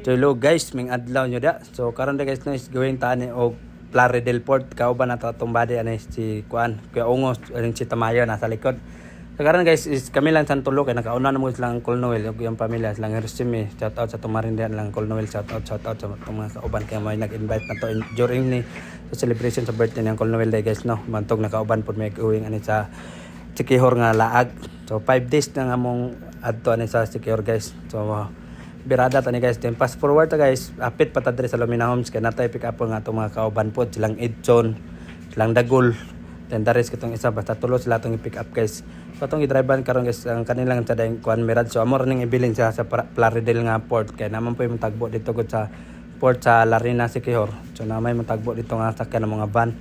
Hello guys, ming adlaw nyo da. So karon da guys no is gawing tani og Plaridel Port kauban na atong body ani si Kuan, Kuya Ungos, ang si Tamayo nasa likod. So karon guys is kami lang sa tulo kay nakauna na mo silang Uncle Noel ug yung pamilya silang Hiroshima. Shout out sa tumarindian lang Uncle Noel, shout out sa mga kauban kay may nag-invite na to during ni sa celebration sa birthday ni Uncle Noel day guys no. Mantog nakauban pud may going ani sa Sikihor nga laag. So 5 days na nga mong adto ani sa Sikihor guys. So birada tani guys, then fast forward ta guys, apit pa ta diri sa Lumina Homes kay natay pick up nga atong mga kauban pod silang Edson, silang Dagul, then dares kitong isa basta tulo sila atong i-pick up guys. So atong i-drivean karon guys ang kanilang tadayng Kuan Mirage. So amo ning ibilin siya sa Plaridel nga port kay naman po yung tagbo dito gud sa port sa Larina Sikihor. So na may matagbo dito nga sakyan ng mga van.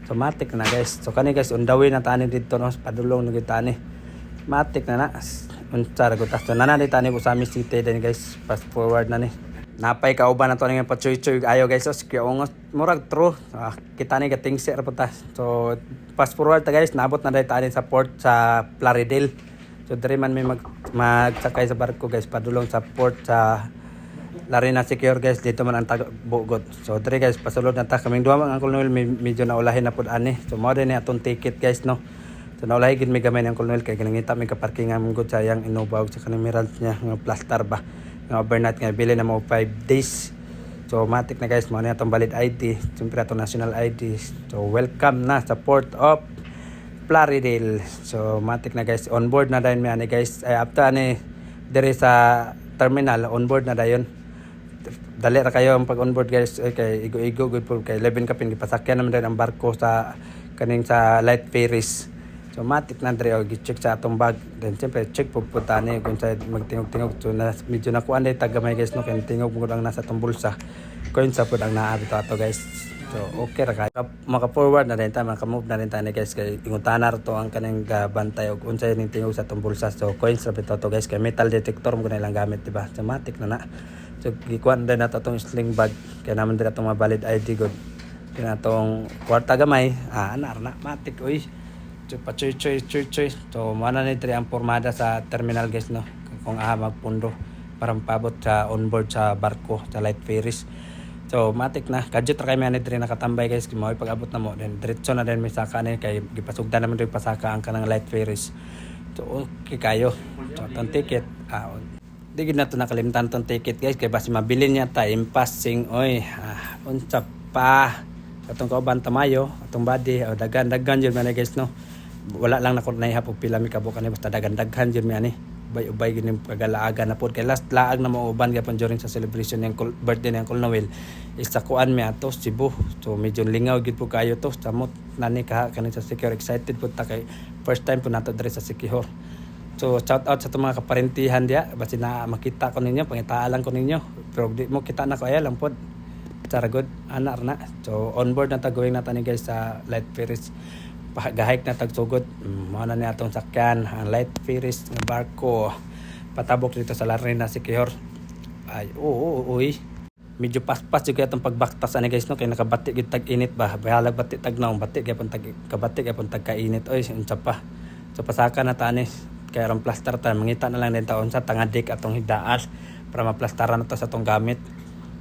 So matik na guys. So kani guys on the way na tani dito no, padulong na tani. Matik na unsa ra gud tas na di tani Usami City din guys. Fast forward na ni. Napay kauban na to nga pachoy-choy ayo guys. So Kuya Ungos murag true. Kita ni gating sir pa ta. So fast forward ta guys, naabot na dai tani sa port sa Plaridel. So diri man may magsakay sa barko guys padulong sa port sa Larina Sikihor guys, dito man ang Bugot. So diri guys pasulod na ta kaming duha ang Uncle Noel medyo naulahin na pud ani. So mo din ni atong ticket guys no. So naulahi gid mi gamay ni Uncle Noel kay ginangita mi ka parkingan mo gud sayang Innova sa kanang Mirage niya nga plaster ba. Nga overnight nga bili na mo 5 days. So matik na guys mo ni atong valid ID, siyempre atong national ID. So welcome na sa Port of Plaridel. So matik na guys, on board na dayon mi ani guys. Ay after ani diri sa terminal on board na dayon. Dali ra kayo ang pag on board guys. Okay, igo good po kay 11 kapin gipasakyan naman din ang barko sa kaning sa light ferries. So matik na dre og gi-check sa atong bag. Then siyempre check po tani kung sa magtingog-tingog. So na medyo nakuan day tagamay guys no kay tingog mo ang nasa atong bulsa. Coin sa pud ang naa bitaw ato guys. So okay ra kay maka-forward na din ta, maka-move na din tani guys kay ingutanar to ang kaning bantay og unsay ning tingog sa atong bulsa. So coins ra bitaw to guys kay metal detector mo na ilang gamit diba. So matik na. So gikuan din nato atong sling bag kay naman din atong valid ID good. Kaya atong kwarta gamay, anar na matik oy. So pachoy. So mana ni diri ang pormada sa terminal guys no. Kung magpundo para mapabot sa onboard sa barko sa light ferries. So matik na kadjut ra kay mi ani diri nakatambay guys kay mao pag-abot na mo then diretso na din mi saka ni kay gipasugdan naman diri pasaka ang kanang light ferries. So okay kayo. So atong ticket di gid nato nakalimtan tong ticket guys kay basi mabilin niya time passing oy. Unsa pa atong kauban Tamayo atong body dagan jud man guys no. Wala lang nako naihap og pila mi kabuk ani basta daghan jud mi ani ubay gid ning kagalaagan na pod kay last laag na mo uban gyapon during sa celebration ng birthday ni Uncle Noel is sa kuan mi ato Cebu. So medyo lingaw gid po kayo to samot nani kani sa Sikihor, excited po ta kay first time po nato diri sa Sikihor. So shout out sa mga kaparentihan dia basi na makita ko ninyo pangitaalan ko ninyo pero di mo kita na ko ay lang pod tara good anar na. So on board na tagawin na tani guys sa light ferries gahike na tagsugod mao na ni atong sakyan ang light ferries nga barko patabok dito sa Larina Sikihor. Ay uy medyo paspas jud atong pagbaktas ani guys no kay nakabati gid tag init ba bahalag bati tag naong bati gyapon tag kabati gyapon tag kainit oy unsa pa. So pasaka na tani kay aron plaster ta mangita na lang din taon sa tangadik atong hidaas para maplastaran na to sa atong gamit.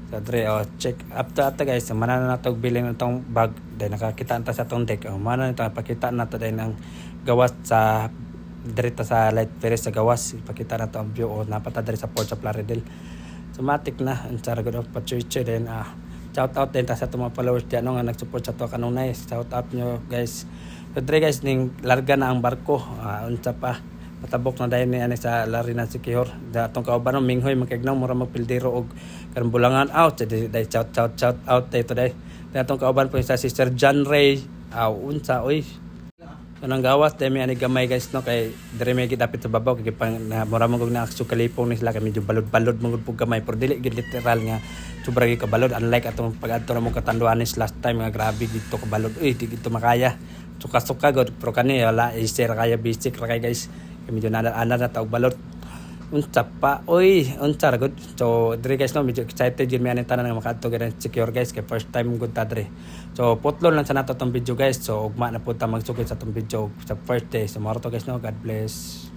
So dre check after guys mana na nato bilin atong bag then nakakita ta sa atong deck mana nito pakita nato din ang gawas sa direta sa light ferries sa gawas ipakita nato ang view napata diri sa port sa Plaridel. So matik na ang sara gud pachoy-choy din shout out din ta sa atong mga followers diyan nga nagsupport sa to kanunay shout out nyo guys. So dre guys ning larga na ang barko unsa pa patabok na dayon ni ani sa Larina Sikihor da atong kauban minghoy makignaw mura magpildero og karong bulangan out day shout out day today da atong kauban po sa Sister John Ray unsa oy kanang gawas day mi ani gamay guys no kay dire may gidapit sa babaw kay pang mura mo na sukalipong ni sila kay medyo balod mo pug gamay pero dili gid literal nga sobra gid kabalod unlike atong pag-adto na mo katanduanis last time nga grabe gito kabalod di gito makaya suka god pero kani wala i-share kaya basic ra kay guys medyo na taog balot unsa pa oy unsa ra gud. So diri guys no medyo excited jud mi ani tanan nga makaadto gid Sikihor guys kay first time gud ta diri. So putlon lang sa nato tong video guys. So ugma na pud ta magsugod sa tong video sa first day. So maro to guys no, God bless.